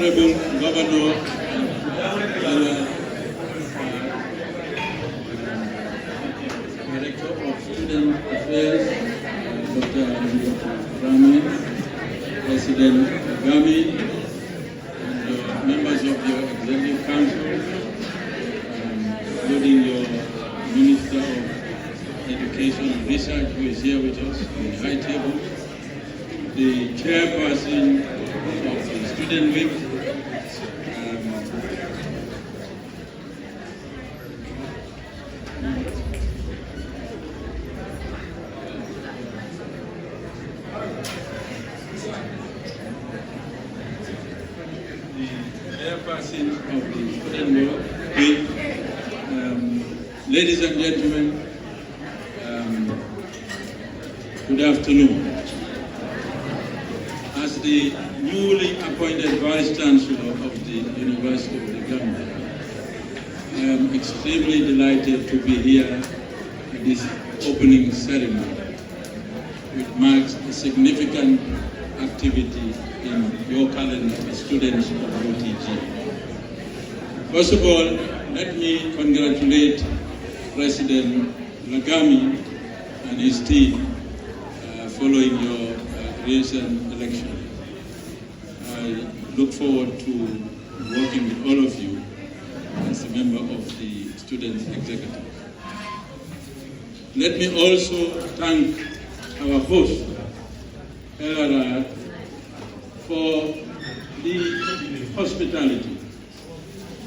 Honorable Governor, Director of Student Affairs, Dr. Rami, President Gami, and members of your Executive Council, including your Minister of Education and Research, who is here with us on the high table, the chairperson of the Student Week, chairperson of the Student Week, ladies and gentlemen, good afternoon. As the newly appointed Vice Chancellor of the University of the Gambia, I am extremely delighted to be here at this opening ceremony, which marks a significant activity in your calendar as students of UTG. First of all, let me congratulate President Lagami and his team following your recent election. I look forward to working with all of you as a member of the Student Executive. Let me also thank our host, LRR, for the hospitality.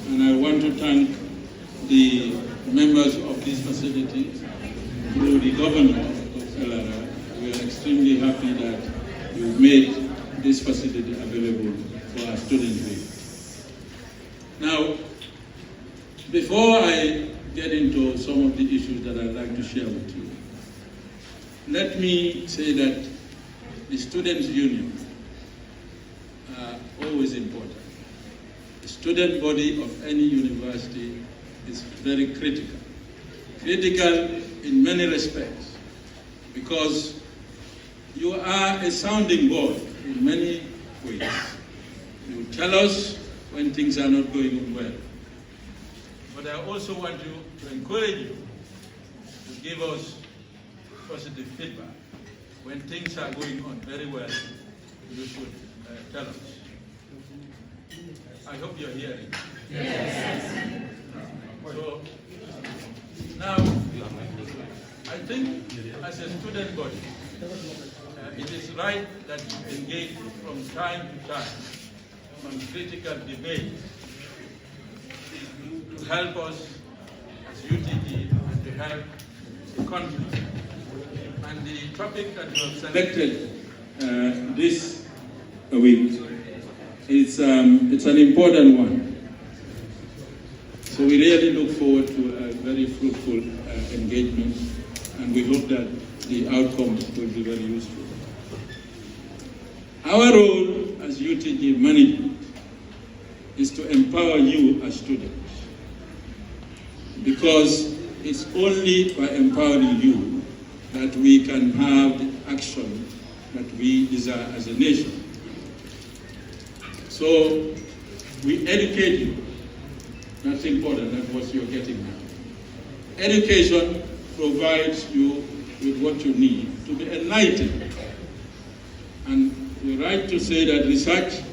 And I want to thank the members of this facility, through the governor of LRR. We are extremely happy that you made this facility available for our student week. Now, before I get into some of the issues that I'd like to share with you, let me say that the Students' Union are always important. The student body of any university is very critical. Critical in many respects, because you are a sounding board in many ways. You tell us when things are not going well. But I also want to encourage you to give us positive feedback. When things are going on very well, you should tell us. I hope you're hearing. Yes. So, now, I think as a student body, it is right that you engage from time to time on critical debate to help us as UTG and to help the country. And the topic that you have selected this week, it's an important one. So we really look forward to a very fruitful engagement, and we hope that the outcome will be very useful. Our role as UTG management is to empower you as students, because it's only by empowering you that we can have the action that we desire as a nation. So we educate you. That's important, that's what you're getting now. Education provides you with what you need to be enlightened. And you're right to say that research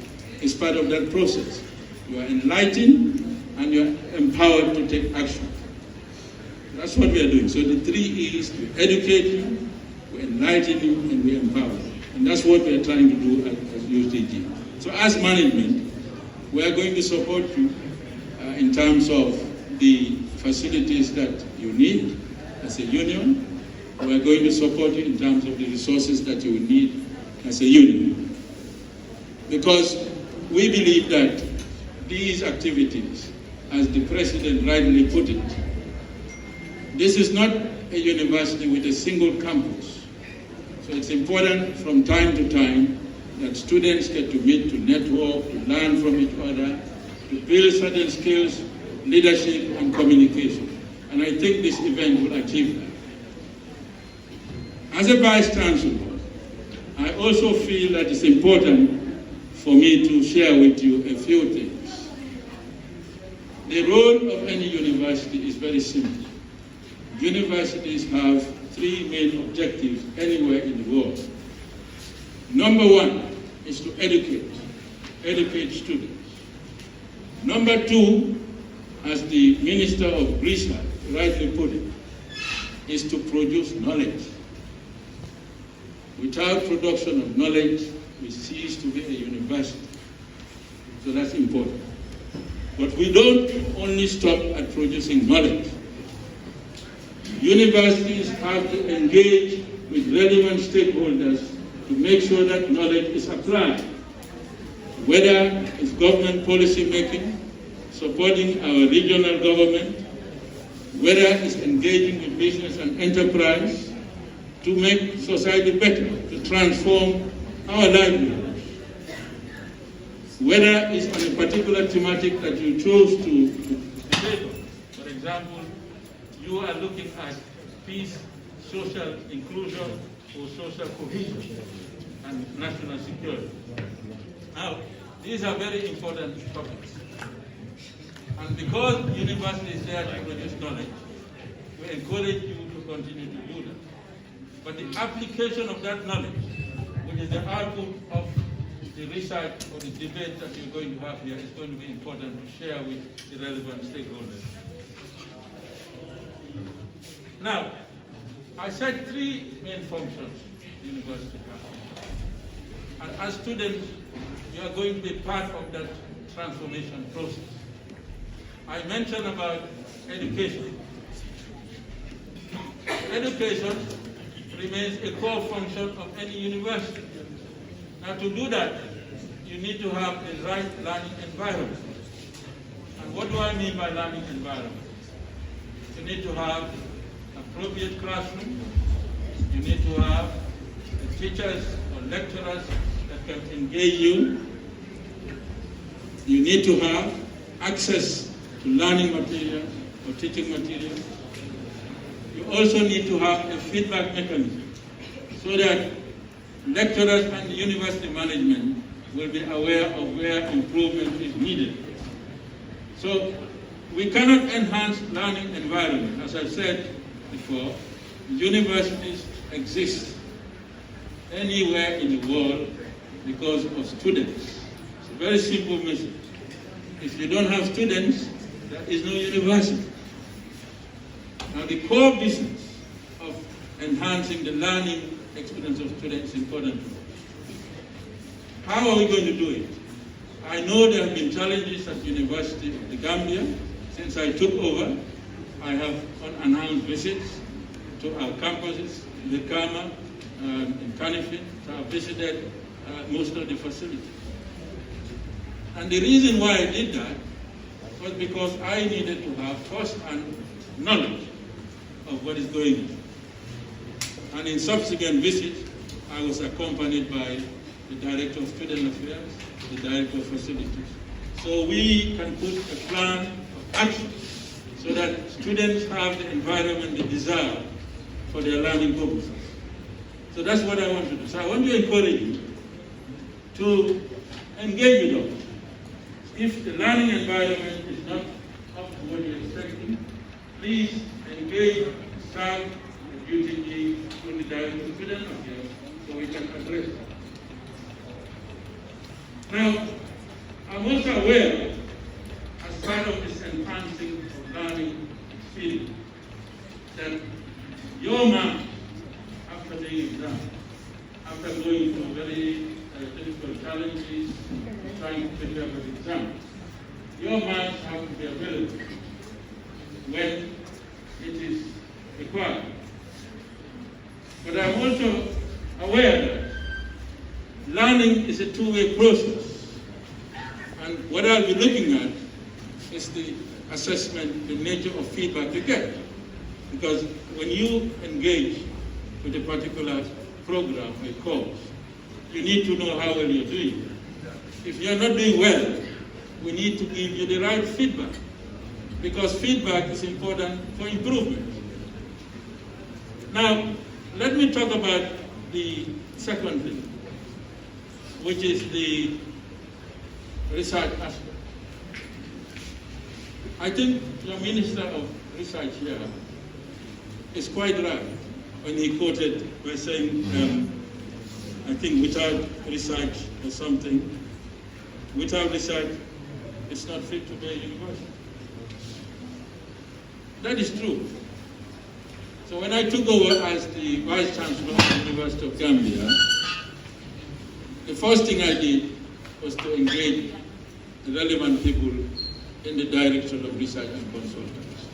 is part of that process. You are enlightened and you're empowered to take action. That's what we are doing. So the 3 E's: we educate you, we enlighten you, and we empower you. And that's what we are trying to do at UTG. So as management, we are going to support you in terms of the facilities that you need as a union. We are going to support you in terms of the resources that you will need as a union. Because we believe that these activities, as the President rightly put it, this is not a university with a single campus. So it's important from time to time that students get to meet, to network, to learn from each other, to build certain skills, leadership and communication. And I think this event will achieve that. As a Vice Chancellor, I also feel that it's important for me to share with you a few things. The role of any university is very simple. Universities have three main objectives anywhere in the world. Number one is to educate students. Number two, as the Minister of Research rightly put it, is to produce knowledge. Without production of knowledge, we cease to be a university. So that's important. But we don't only stop at producing knowledge. Universities have to engage with relevant stakeholders to make sure that knowledge is applied, whether it's government policy making, supporting our regional government, whether it's engaging with business and enterprise to make society better, to transform our livelihoods, whether it's on a particular thematic that you chose to debate on. For example, you are looking at peace, social inclusion, or social cohesion, and national security. Now, these are very important topics. And because the university is there to produce knowledge, we encourage you to continue to do that. But the application of that knowledge, which is the output of the research or the debate that you're going to have here, is going to be important to share with the relevant stakeholders. Now, I said three main functions the university has. And as students, you are going to be part of that transformation process. I mentioned about education. Education remains a core function of any university. Now, to do that, you need to have the right learning environment. And what do I mean by learning environment? You need to have appropriate classroom. You need to have teachers or lecturers that can engage you. You need to have access to learning materials or teaching materials. You also need to have a feedback mechanism so that lecturers and university management will be aware of where improvement is needed. So we cannot enhance learning environment. As I said before, universities exist anywhere in the world because of students. It's a very simple message. If you don't have students, there is no university. Now, the core business of enhancing the learning experience of students is important to us. How are we going to do it? I know there have been challenges at the University of the Gambia. Since I took over, I have unannounced visits to our campuses in the Kama, in Kanifing. So I visited most of the facilities. And the reason why I did that was because I needed to have first-hand knowledge of what is going on. And in subsequent visits, I was accompanied by the Director of Student Affairs, the Director of Facilities. So we can put a plan of action so that students have the environment they desire for their learning purposes. So that's what I want to do. So I want to encourage you to engage with us. If the learning environment is not up to what you're expecting, please engage, start the UTG through the Director of Student Affairs so we can address that. Now, I'm also aware, as part of this enhancing of learning experience, that your marks after the exam, after going through very difficult challenges, trying to prepare for the exam, your marks have to be available when it is required. But I'm also aware that learning is a two-way process. And what I'll be looking at is the assessment, the nature of feedback you get. Because when you engage with a particular program, a course, you need to know how well you're doing. If you're not doing well, we need to give you the right feedback. Because feedback is important for improvement. Now, let me talk about the second thing, which is the research aspect. I think the Minister of Research here is quite right when he quoted by saying, I think without research or something, without research, it's not fit to be a university. That is true. So when I took over as the Vice Chancellor of the University of Gambia, the first thing I did was to engage the relevant people in the Directorate of Research and Consultants.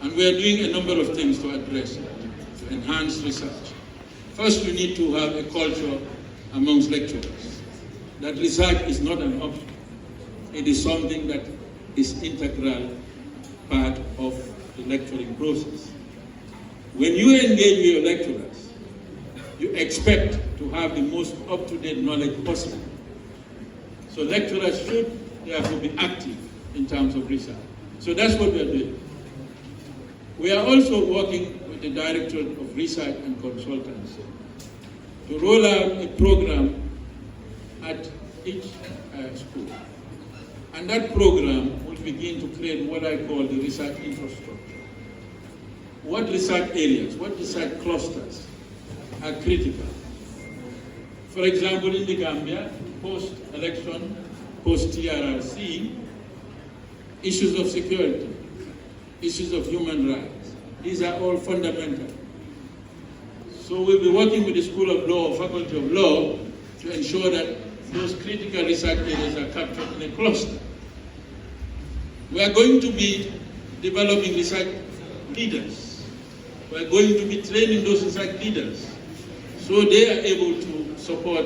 And we are doing a number of things to address it, to enhance research. First, we need to have a culture amongst lecturers that research is not an option. It is something that is integral part of the lecturing process. When you engage with your lecturers, you expect to have the most up-to-date knowledge possible. So lecturers should therefore be active in terms of research. So that's what we are doing. We are also working with the Directorate of Research and Consultancy to roll out a program at each school. And that program will begin to create what I call the research infrastructure. What research areas, what research clusters are critical? For example, in the Gambia, post-election, post-TRRC, issues of security, issues of human rights, these are all fundamental. So we'll be working with the School of Law or Faculty of Law to ensure that those critical research areas are captured in a cluster. We are going to be developing research leaders. We are going to be training those research leaders so they are able to support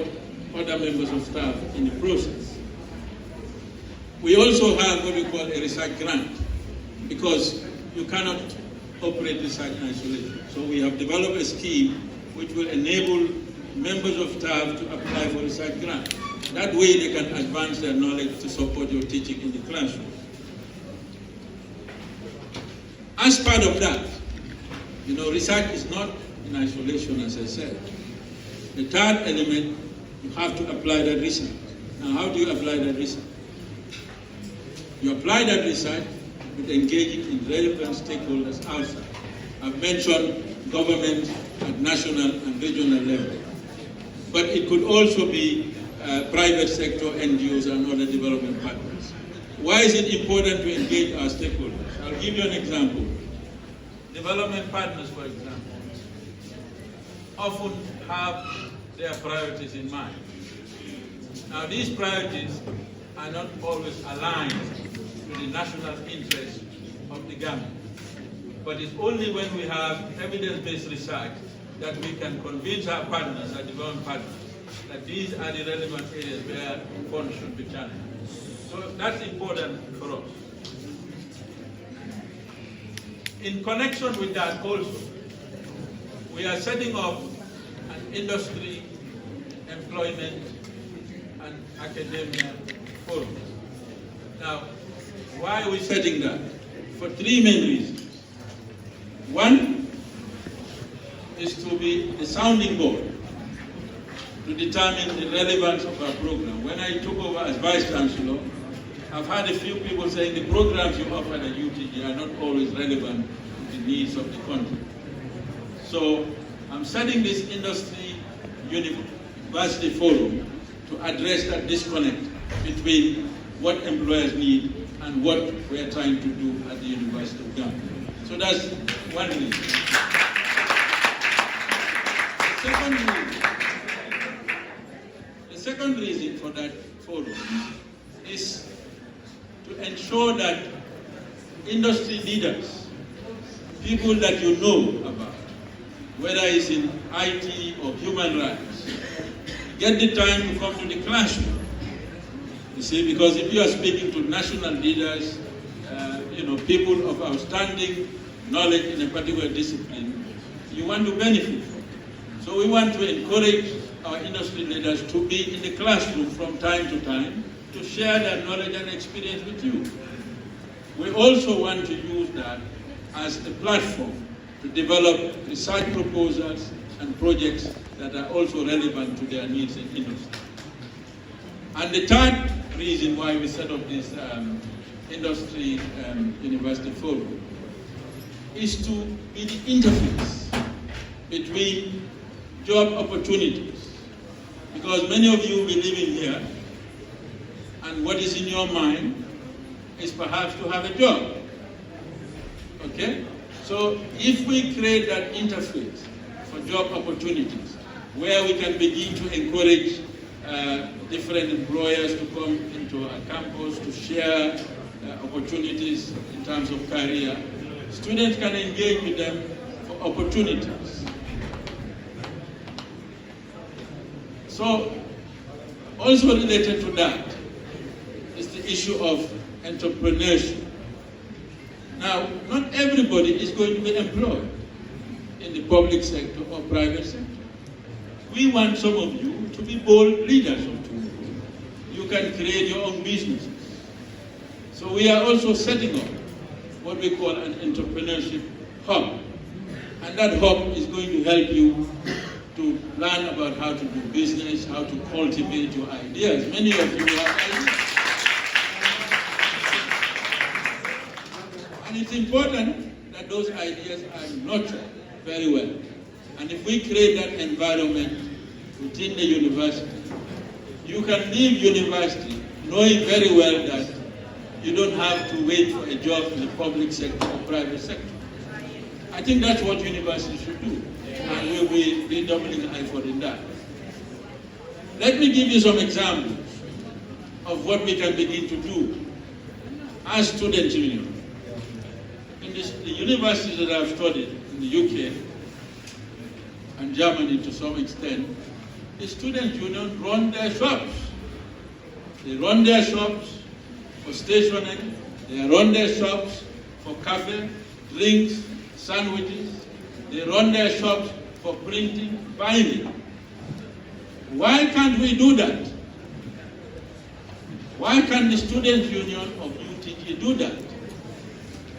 other members of staff in the process. We also have what we call a research grant, because you cannot operate research in isolation. So we have developed a scheme which will enable members of staff to apply for research grant. That way they can advance their knowledge to support your teaching in the classroom. As part of that, research is not in isolation, as I said. The third element, you have to apply that research. Now, how do you apply that research? You apply that research with engaging in relevant stakeholders outside. I've mentioned government at national and regional level. But it could also be private sector, NGOs, and other development partners. Why is it important to engage our stakeholders? I'll give you an example. Development partners, for example, often have their priorities in mind. Now, these priorities are not always aligned to the national interest of the Gambia. But it's only when we have evidence-based research that we can convince our partners, our development partners, that these are the relevant areas where funds should be channeled. So that's important for us. In connection with that also, we are setting up an industry, employment, and academia forum. Now, why are we setting that? For three main reasons. One is to be the sounding board to determine the relevance of our program. When I took over as Vice Chancellor, I've had a few people saying the programs you offer at UTG are not always relevant to the needs of the country. So I'm setting this industry university forum to address that disconnect between what employers need and what we are trying to do at the University of Gambia. So that's one reason. The second reason for that forum is to ensure that industry leaders, people that you know about, whether it's in IT or human rights, get the time to come to the classroom. You see, because if you are speaking to national leaders, people of outstanding knowledge in a particular discipline, you want to benefit from it. So we want to encourage our industry leaders to be in the classroom from time to time to share their knowledge and experience with you. We also want to use that as a platform to develop research proposals and projects that are also relevant to their needs in industry. And the third reason why we set up this industry university forum is to be the interface between job opportunities. Because many of you will be living here, and what is in your mind is perhaps to have a job. Okay? So if we create that interface for job opportunities, where we can begin to encourage different employers to come into our campus to share opportunities in terms of career, students can engage with them for opportunities. So, also related to that is the issue of entrepreneurship. Now, not everybody is going to be employed in the public sector or private sector. We want some of you to be bold leaders of tomorrow. You can create your own businesses. So we are also setting up what we call an entrepreneurship hub. And that hub is going to help you to learn about how to do business, how to cultivate your ideas. Many of you have ideas. And it's important that those ideas are nurtured very well. And if we create that environment within the university, you can leave university knowing very well that you don't have to wait for a job in the public sector or private sector. I think that's what universities should do, and we'll be redoubling effort in that. Let me give you some examples of what we can begin to do as student union. In the universities that I've studied in the UK and Germany to some extent, the student union run their shops. They run their shops for stationery, they run their shops for cafe, drinks, sandwiches, they run their shops for printing, binding. Why can't we do that? Why can't the student union of UTG do that?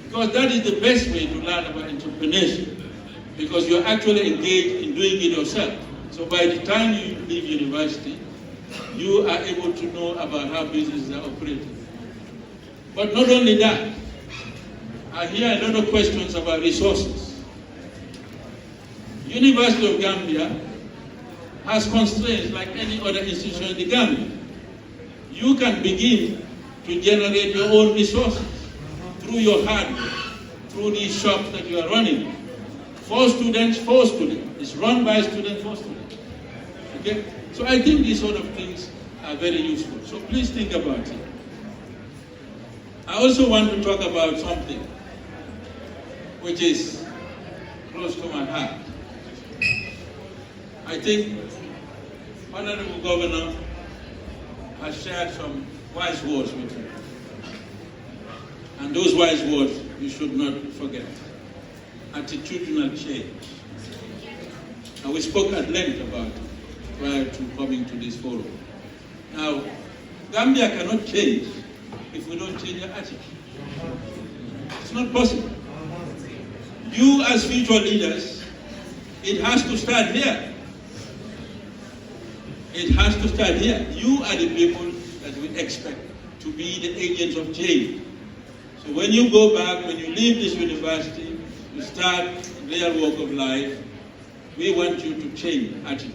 Because that is the best way to learn about entrepreneurship, because you're actually engaged in doing it yourself. So by the time you leave university, you are able to know about how businesses are operating. But not only that, I hear a lot of questions about resources. University of Gambia has constraints like any other institution in the Gambia. You can begin to generate your own resources through your hard work, through these shops that you are running. For students, for students. It's run by students, for students. Okay? So I think these sort of things are very useful. So please think about it. I also want to talk about something which is close to my heart. I think Honorable Governor has shared some wise words with you. And those wise words you should not forget. Attitudinal change. And we spoke at length about it prior to coming to this forum. Now, Gambia cannot change if we don't change our attitude. It's not possible. You as future leaders, it has to start here. It has to start here. You are the people that we expect to be the agents of change. So when you go back, when you leave this university, you start real walk of life, we want you to change attitude.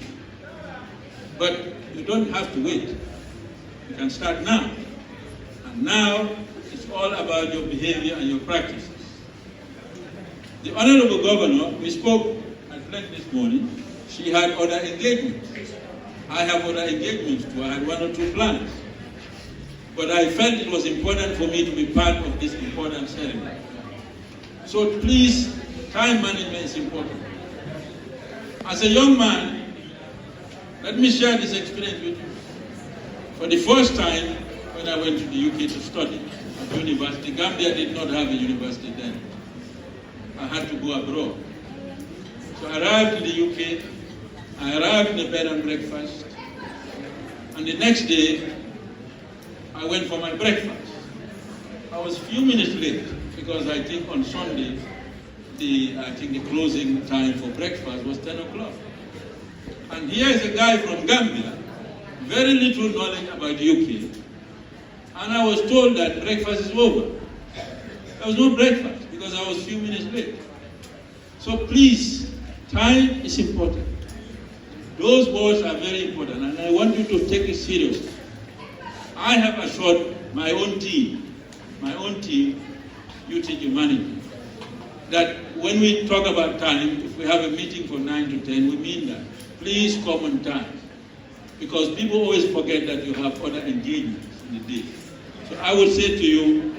But you don't have to wait. You can start now. And now, it's all about your behavior and your practices. The Honorable Governor, we spoke at length this morning, she had other engagements. I have other engagements too. I had 1 or 2 plans. But I felt it was important for me to be part of this important ceremony. So please, time management is important. As a young man, let me share this experience with you. For the first time, when I went to the UK to study at university, Gambia did not have a university then. I had to go abroad. So I arrived in the UK, I arrived in a bed and breakfast, and the next day, I went for my breakfast. I was a few minutes late because I think on Sunday, the closing time for breakfast was 10 o'clock. And here is a guy from Gambia very little knowledge about UK, and I was told that breakfast is over. There was no breakfast because I was a few minutes late. So please, time is important. Those words are very important, and I want you to take it seriously. I have assured my own team, UTG management, that when we talk about time, if we have a meeting from 9 to 10, we mean that. Please come on time. Because people always forget that you have other engagements in the day. So I would say to you,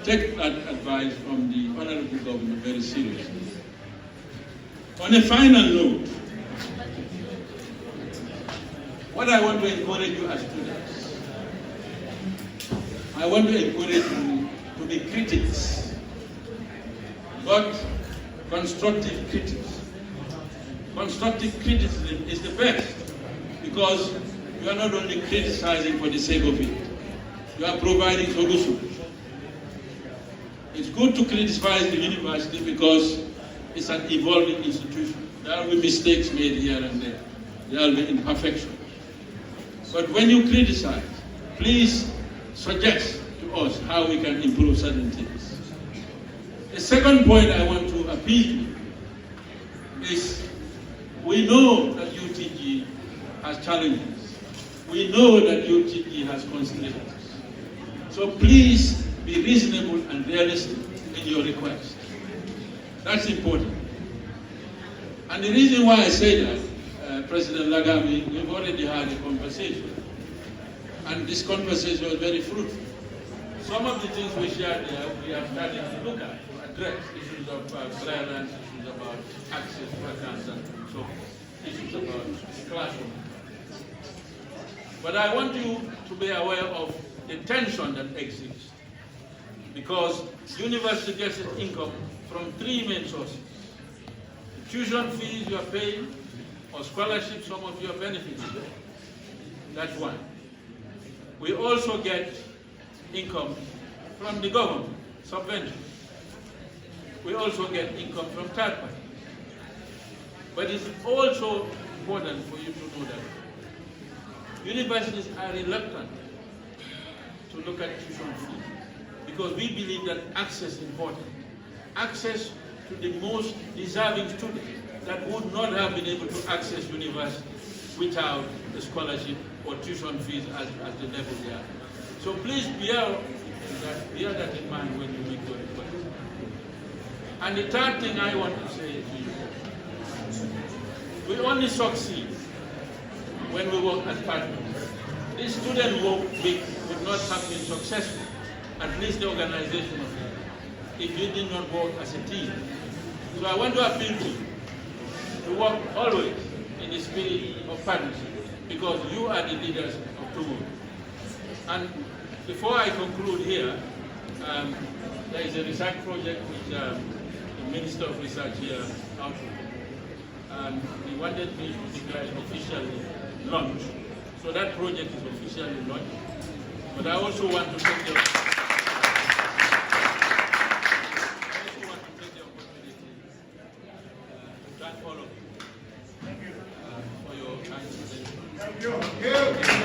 take that advice from the Honorable Governor very seriously. On a final note, what I want to encourage you as students, I want to encourage you to be critics, but constructive critics. Constructive criticism is the best, because you are not only criticizing for the sake of it, you are providing solutions. It's good to criticize the university because it's an evolving institution. There will be mistakes made here and there. There will be imperfections. But when you criticize, please suggest to us how we can improve certain things. The second point I want to appeal to is, we know that UTG has challenges. We know that UTG has constraints. So please be reasonable and realistic in your request. That's important. And the reason why I say that, President Lagami, we've already had a conversation. And this conversation was very fruitful. Some of the things we shared there, we have started to look at, to address issues of violence, issues about access to vacancies, and so on, issues about classroom. But I want you to be aware of the tension that exists, because university gets its income from three main sources: the tuition fees you are paying, or scholarships some of you are benefiting. That's one. We also get income from the government, subventions. We also get income from third parties. But it's also important for you to know that universities are reluctant to look at tuition fees, because we believe that access is important. Access to the most deserving students that would not have been able to access university without the scholarship or tuition fees at the level they are. So please bear that in mind when you make your request. And the third thing I want to say to you, we only succeed when we work as partners. This student work week would not have been successful, at least the organization of it, if you did not work as a team. So I want to appeal to you to work always in the spirit of partnership, because you are the leaders of tomorrow. And before I conclude here, there is a research project which the Minister of Research here outlined. And he wanted me to declare it officially launched. So that project is officially launched. But I also want to take the opportunity to thank all of you for your kind attention. Thank you.